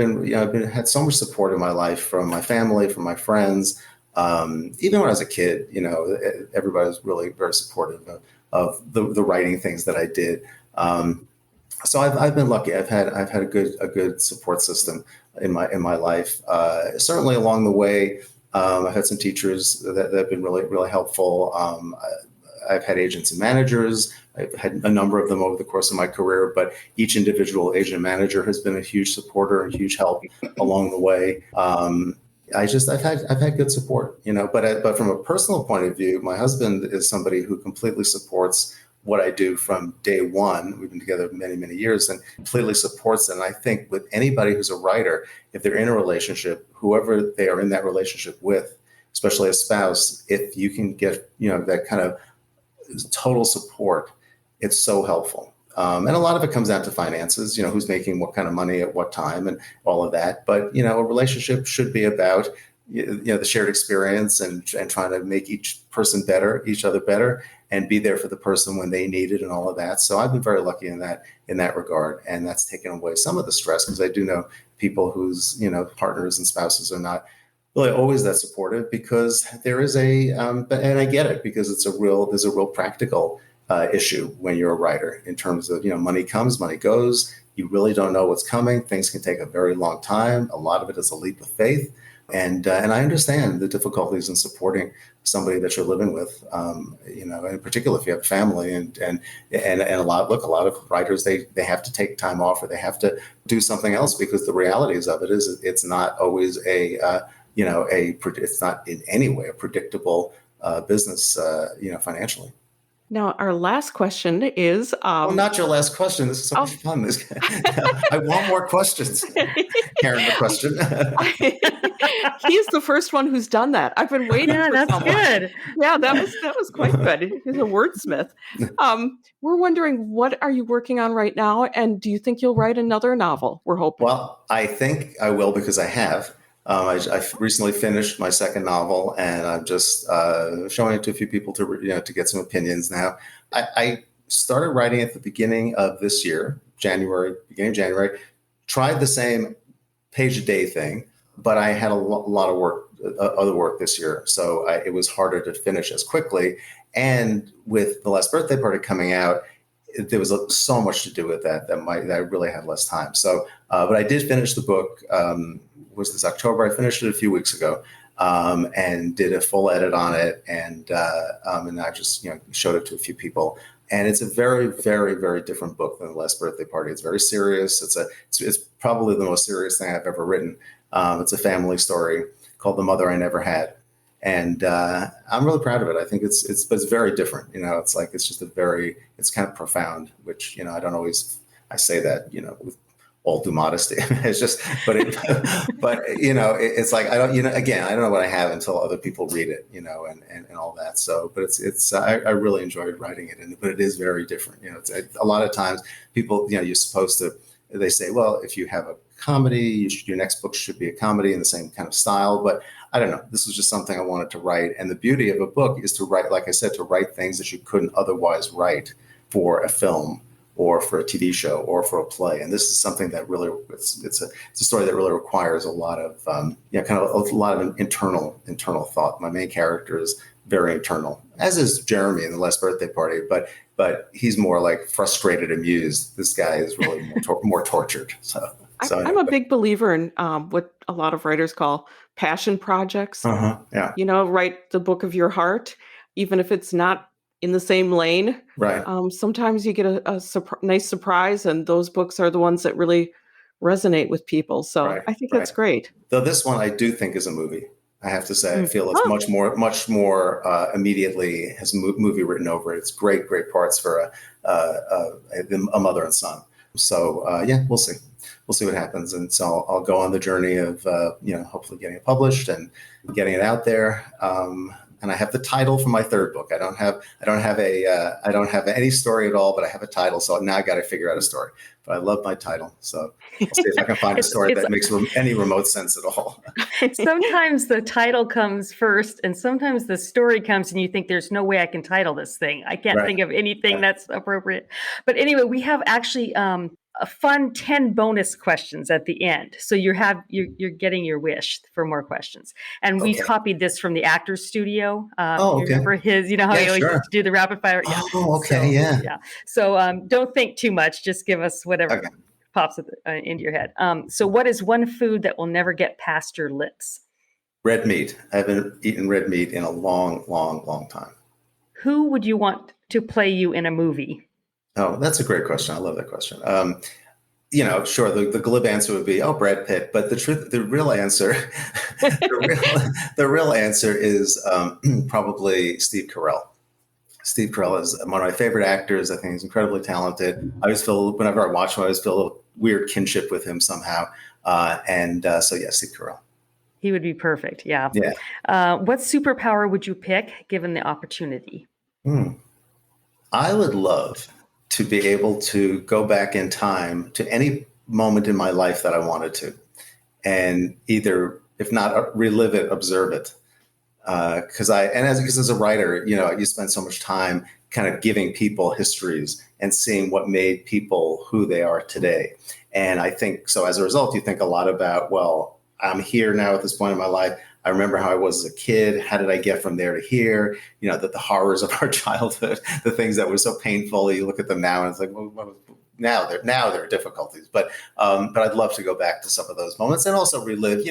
had so much support in my life from my family, from my friends. Even when I was a kid, everybody was really very supportive of the writing things that I did. So I've been lucky. I've had a good support system in my life. Certainly along the way, I've had some teachers that have been really, really helpful. I've had agents and managers. I've had a number of them over the course of my career, but each individual agent and manager has been a huge supporter and huge help along the way. I've had good support, but from a personal point of view, my husband is somebody who completely supports what I do from day one. We've been together many, many years and completely supports it. And I think with anybody who's a writer, if they're in a relationship, whoever they are in that relationship with, especially a spouse, if you can get, that kind of total support, it's so helpful. And a lot of it comes down to finances, who's making what kind of money at what time and all of that. But, a relationship should be about, the shared experience and trying to make each other better, and be there for the person when they need it and all of that. So I've been very lucky in that regard. And that's taken away some of the stress, because I do know people whose, partners and spouses are not really always that supportive, because there is and I get it, because there's a real practical issue when you're a writer in terms of, money comes, money goes. You really don't know what's coming. Things can take a very long time. A lot of it is a leap of faith. And I understand the difficulties in supporting somebody that you're living with, in particular if you have a family and a lot of writers, they have to take time off or they have to do something else because the realities of it is it's not always it's not in any way a predictable business, financially. Now, our last question is... not your last question. This is so much fun. I want more questions. Karen, the question. He's the first one who's done that. I've been waiting for that's someone. Good. Yeah, that was quite good. He's a wordsmith. We're wondering, what are you working on right now? And do you think you'll write another novel? We're hoping. Well, I think I will because I have. I recently finished my second novel, and I'm just showing it to a few people to get some opinions. Now, I started writing at the beginning of this year, beginning of January. Tried the same page a day thing, but I had a lot of work, other work this year, so it was harder to finish as quickly. And with The Last Birthday Party coming out, there was so much to do with that I really had less time. So, but I did finish the book. Was this October? I finished it a few weeks ago, and did a full edit on it, and I just showed it to a few people. And it's a very, very, very different book than The Last Birthday Party. It's very serious. It's probably the most serious thing I've ever written. It's a family story called The Mother I Never Had, and I'm really proud of it. I think it's very different. It's kind of profound, which I don't always. I say that with all due modesty. It's just, it's like, I don't know what I have until other people read it, and all that. So, but I really enjoyed writing it, but it is very different. A lot of times people, you're supposed to, they say, well, if you have a comedy, your next book should be a comedy in the same kind of style. But I don't know, this was just something I wanted to write. And the beauty of a book is to write, like I said, to write things that you couldn't otherwise write for a film or for a TV show or for a play. And this is something that really, it's a story that really requires a lot of, kind of a lot of internal thought. My main character is very internal, as is Jeremy in The Last Birthday Party, but he's more like frustrated, amused. This guy is really more tortured. I'm a big believer in what a lot of writers call passion projects. Yeah. Write the book of your heart, even if it's not in the same lane. Right. Sometimes you get a nice surprise, and those books are the ones that really resonate with people. So right. I think that's great. Though this one I do think is a movie. I have to say, I feel it's much more immediately has movie written over it. It's great parts for a mother and son. So we'll see. We'll see what happens. And so I'll go on the journey of hopefully getting it published and getting it out there. And I have the title for my third book. I don't have any story at all, but I have a title. So now I got to figure out a story. But I love my title. So I'll see if I can find a story that makes any remote sense at all. Sometimes the title comes first, and sometimes the story comes, and you think there's no way I can title this thing. I can't think of anything that's appropriate. But anyway, we have actually a fun 10 bonus questions at the end. So you're getting your wish for more questions. And we copied this from the Actors Studio. You remember his, how he always used to do the rapid fire? Yeah. Oh, okay. So, yeah. So don't think too much. Just give us whatever pops into your head. So what is one food that will never get past your lips? Red meat. I haven't eaten red meat in a long, long, long time. Who would you want to play you in a movie? Oh, that's a great question. I love that question. Sure, the glib answer would be, Brad Pitt. But the real answer, the real answer is probably Steve Carell. Steve Carell is one of my favorite actors. I think he's incredibly talented. I always feel, whenever I watch him, I always feel a little weird kinship with him somehow. Steve Carell. He would be perfect. Yeah. What superpower would you pick given the opportunity? I would love to be able to go back in time to any moment in my life that I wanted to, and either, if not relive it, observe it. Because as a writer, you spend so much time kind of giving people histories and seeing what made people who they are today. And I think so. As a result, you think a lot about, well, I'm here now at this point in my life. I remember how I was as a kid. How did I get from there to here? That the horrors of our childhood, the things that were so painful. You look at them now and it's like, well, now there are difficulties, but I'd love to go back to some of those moments and also relive.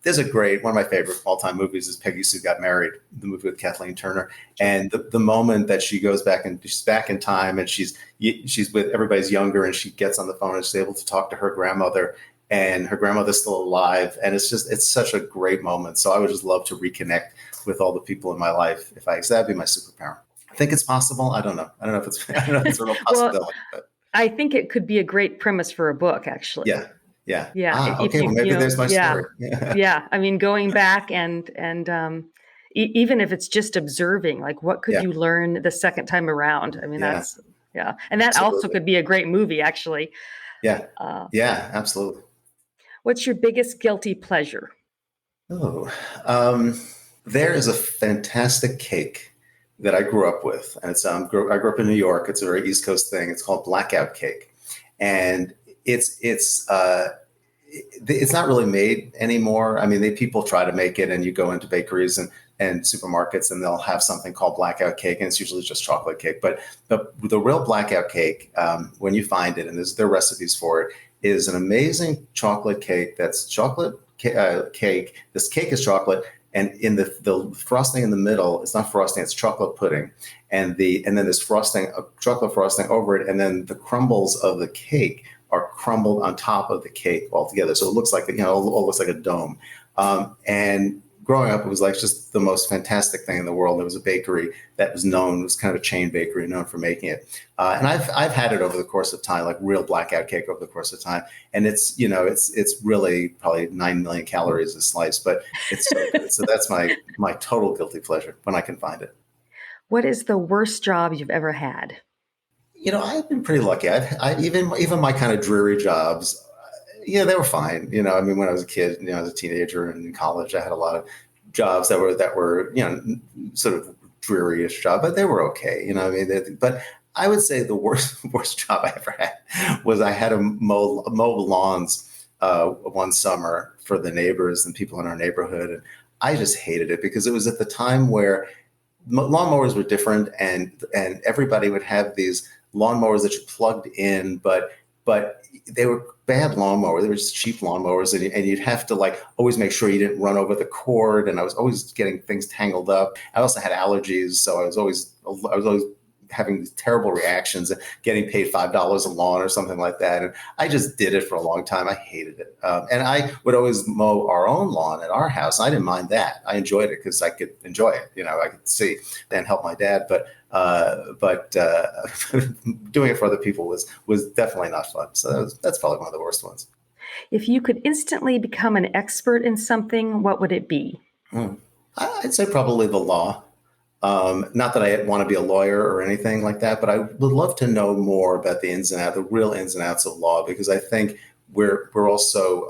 There's one of my favorite all-time movies is Peggy Sue Got Married, the movie with Kathleen Turner, and the moment that she goes back and she's back in time and she's with everybody's younger and she gets on the phone and she's able to talk to her grandmother and her grandmother's still alive, and it's such a great moment. So I would just love to reconnect with all the people in my life that'd be my superpower. I think it's possible. I don't know if it's a real possibility. But. I think it could be a great premise for a book, actually. Yeah. Yeah. Okay. Well, maybe there's my story. Yeah. I mean, going back and even if it's just observing, like what could you learn the second time around? I mean, that's and that Absolutely. also could be a great movie, actually. Yeah. Absolutely. What's your biggest guilty pleasure? Oh, there is a fantastic cake that I grew up with, and I grew up in New York. It's a very East Coast thing. It's called blackout cake, and it's not really made anymore. I mean, people try to make it, and you go into bakeries and supermarkets, and they'll have something called blackout cake, and it's usually just chocolate cake. But the real blackout cake, when you find it, and there are recipes for it, is an amazing chocolate cake. That's chocolate cake. This cake is chocolate. And in the frosting in the middle, it's not frosting, it's chocolate pudding. And then there's frosting, chocolate frosting over it. And then the crumbles of the cake are crumbled on top of the cake altogether. So it looks like, it all looks like a dome. And growing up, it was like just the most fantastic thing in the world. There was a bakery that was kind of a chain bakery known for making it. And I've had it over the course of time, like real blackout cake over the course of time. And it's really probably 9 million calories a slice, but it's so good. So that's my total guilty pleasure when I can find it. What is the worst job you've ever had? I've been pretty lucky. I even my kind of dreary jobs, they were fine. I mean, when I was a kid, as a teenager and in college, I had a lot of jobs that were sort of dreary-ish job, but they were okay. I mean, but I would say the worst job I ever had was I had to mow lawns one summer for the neighbors and people in our neighborhood, and I just hated it because it was at the time where lawnmowers were different, and everybody would have these lawnmowers that you plugged in, but they were bad lawnmowers. They were just cheap lawnmowers, and you'd have to always make sure you didn't run over the cord. And I was always getting things tangled up. I also had allergies, so I was always having these terrible reactions and getting paid $5 a lawn or something like that. And I just did it for a long time. I hated it. And I would always mow our own lawn at our house. I didn't mind that. I enjoyed it because I could enjoy it. I could see and help my dad. But doing it for other people was definitely not fun. So that's probably one of the worst ones. If you could instantly become an expert in something, what would it be? I'd say probably the law. Not that I want to be a lawyer or anything like that, but I would love to know more about the real ins and outs of law, because I think we're also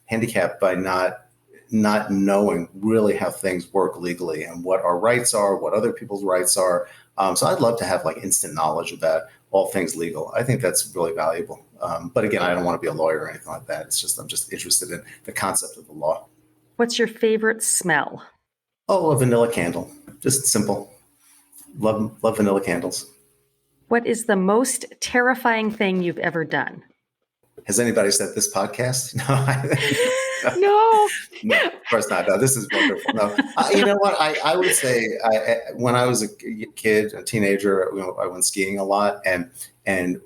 handicapped by not knowing really how things work legally and what our rights are, what other people's rights are. So I'd love to have instant knowledge about all things legal. I think that's really valuable. But again, I don't want to be a lawyer or anything like that. I'm just interested in the concept of the law. What's your favorite smell? Oh, a vanilla candle. Just simple. Love vanilla candles. What is the most terrifying thing you've ever done? Has anybody said this podcast? No. No. No, of course not. No, this is wonderful. No, you know what? I would say when I was a kid, a teenager, I went skiing a lot, and I'd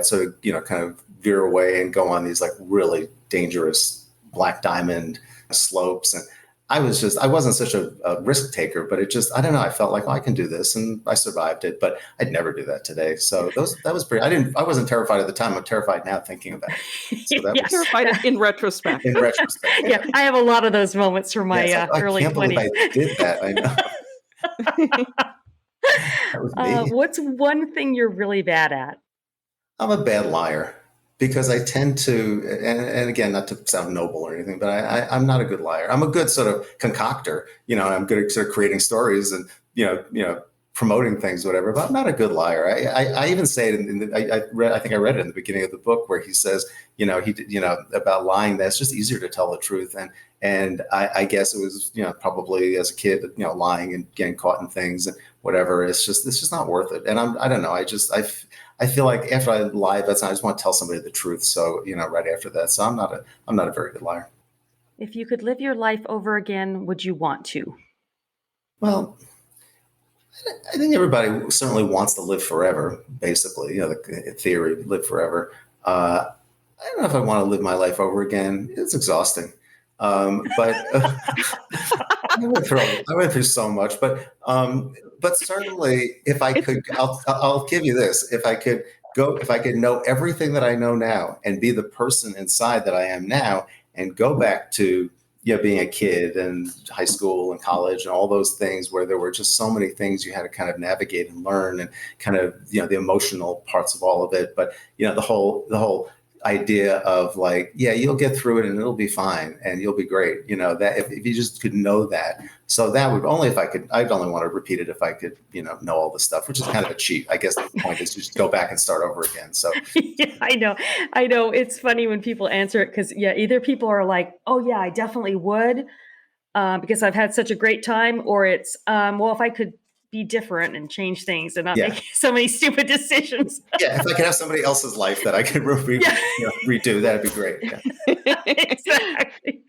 sort of, kind of veer away and go on these really dangerous black diamond slopes. And I wasn't such a risk taker, but I don't know. I felt like, I can do this, and I survived it, but I'd never do that today. So that was pretty, I wasn't terrified at the time. I'm terrified now thinking about it. So that was terrified in retrospect. In retrospect. Yeah. I have a lot of those moments from my early 20s. I can't believe I did that. I know. That was me. What's one thing you're really bad at? I'm a bad liar. Because I tend to, and again, not to sound noble or anything, but I'm not a good liar. I'm a good sort of concoctor, and I'm good at sort of creating stories and, promoting things, whatever, but I'm not a good liar. I even say it I think I read it in the beginning of the book where he says, about lying, that it's just easier to tell the truth. And I guess it was, probably as a kid, lying and getting caught in things and whatever. It's just not worth it. And I don't know. I feel like after I lie, I just want to tell somebody the truth. So, right after that. So I'm not a very good liar. If you could live your life over again, would you want to? Well, I think everybody certainly wants to live forever, basically, the theory, live forever. I don't know if I want to live my life over again. It's exhausting. But I went through so much, but certainly if I could, I'll give you this. If I could know everything that I know now and be the person inside that I am now and go back to, being a kid and high school and college and all those things where there were just so many things you had to kind of navigate and learn and kind of, the emotional parts of all of it. But, the whole idea of like, yeah, you'll get through it and it'll be fine and you'll be great. That if you just could know that. So that would I'd only want to repeat it if I could, know all this stuff, which is kind of a cheat. I guess the point is to just go back and start over again. So yeah, I know. It's funny when people answer it because either people are like, oh yeah, I definitely would because I've had such a great time, or it's, well, if I could be different and change things and not make so many stupid decisions. Yeah, if I could have somebody else's life that I could redo, that'd be great. Yeah. Exactly.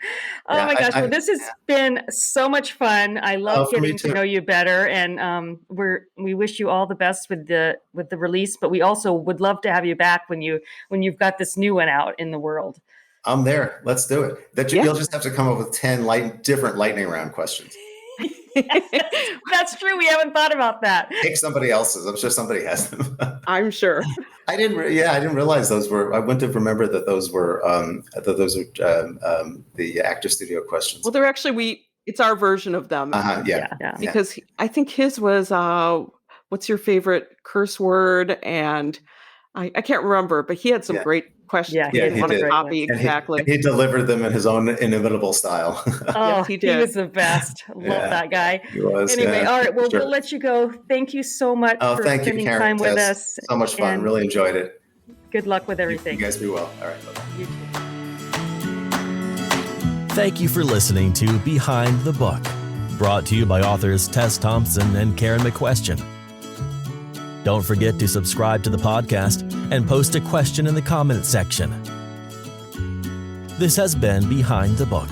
Oh my gosh! Well, this has been so much fun. I love getting to know you better, and we wish you all the best with the release. But we also would love to have you back when you've got this new one out in the world. I'm there. Let's do it. You'll just have to come up with 10 different lightning round questions. That's true. We haven't thought about that. Pick somebody else's. I'm sure somebody has them. I'm sure. I didn't realize those were. I wouldn't have remembered that those were. The Actor Studio questions. Well, they're actually it's our version of them. Yeah. Because I think his was what's your favorite curse word? And I can't remember, but he had some great questions. Yeah, he wanted to copy exactly. He delivered them in his own inimitable style. Oh, yes, he did. He was the best. Love that guy. He was. Anyway, all right. Well, we'll let you go. Thank you so much for spending time with us. So much fun. And really enjoyed it. Good luck with everything. You guys be well. All right. Bye-bye. You too. Thank you for listening to Behind the Book, brought to you by authors Tess Thompson and Karen McQuestion. Don't forget to subscribe to the podcast and post a question in the comment section. This has been Behind the Book.